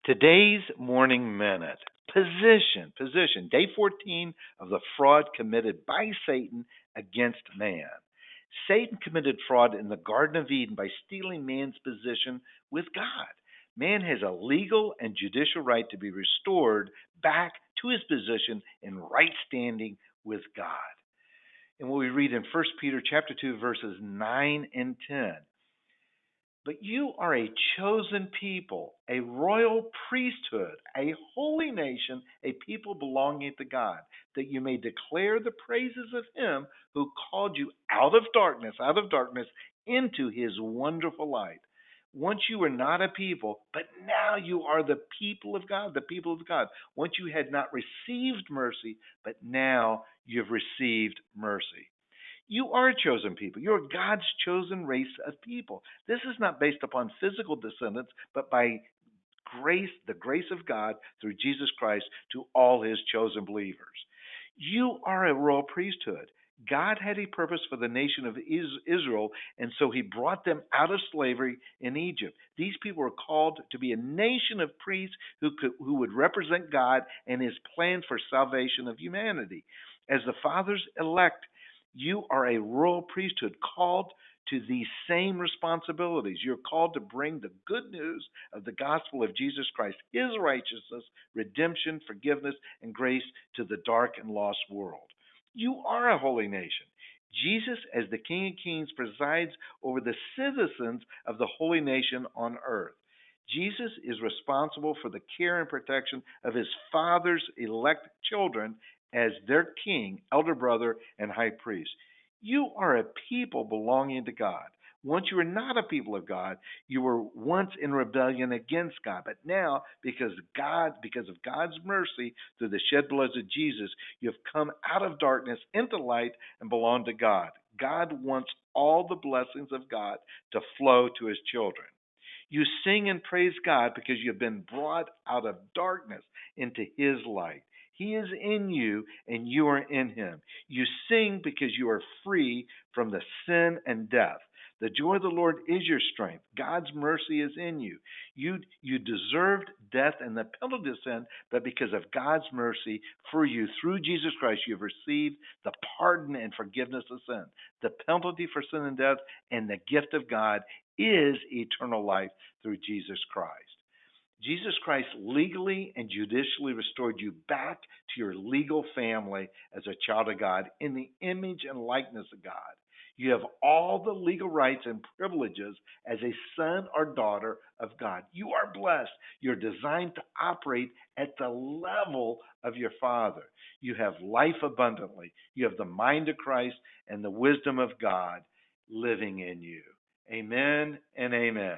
Today's Morning Minute. Position. Day 14 of the fraud committed by Satan against man. Satan committed fraud in the Garden of Eden by stealing man's position with God. Man has a legal and judicial right to be restored back to his position in right standing with God. And what we read in 1 Peter chapter 2 verses 9 and 10. But you are a chosen people, a royal priesthood, a holy nation, a people belonging to God, that you may declare the praises of him who called you out of darkness, into his wonderful light. Once you were not a people, but now you are the people of God, the people of God. Once you had not received mercy, but now you've received mercy. You are a chosen people. You're God's chosen race of people. This is not based upon physical descendants, but by grace, the grace of God through Jesus Christ to all his chosen believers. You are a royal priesthood. God had a purpose for the nation of Israel, and so he brought them out of slavery in Egypt. These people were called to be a nation of priests who would represent God and his plan for salvation of humanity. As the Father's elect, you are a royal priesthood called to these same responsibilities. You're called to bring the good news of the gospel of Jesus Christ, his righteousness, redemption, forgiveness, and grace to the dark and lost world. You are a holy nation. Jesus, as the King of Kings, presides over the citizens of the holy nation on earth. Jesus is responsible for the care and protection of his Father's elect children as their king, elder brother, and high priest. You are a people belonging to God. Once you were not a people of God, you were once in rebellion against God. But now, because of God's mercy through the shed blood of Jesus, you have come out of darkness into light and belong to God. God wants all the blessings of God to flow to his children. You sing and praise God because you have been brought out of darkness into his light. He is in you and you are in him. You sing because you are free from the sin and death. The joy of the Lord is your strength. God's mercy is in you. You deserved death and the penalty of sin, but because of God's mercy for you through Jesus Christ, you have received the pardon and forgiveness of sin. The penalty for sin and death and the gift of God is eternal life through Jesus Christ. Jesus Christ legally and judicially restored you back to your legal family as a child of God in the image and likeness of God. You have all the legal rights and privileges as a son or daughter of God. You are blessed. You're designed to operate at the level of your Father. You have life abundantly. You have the mind of Christ and the wisdom of God living in you. Amen and amen.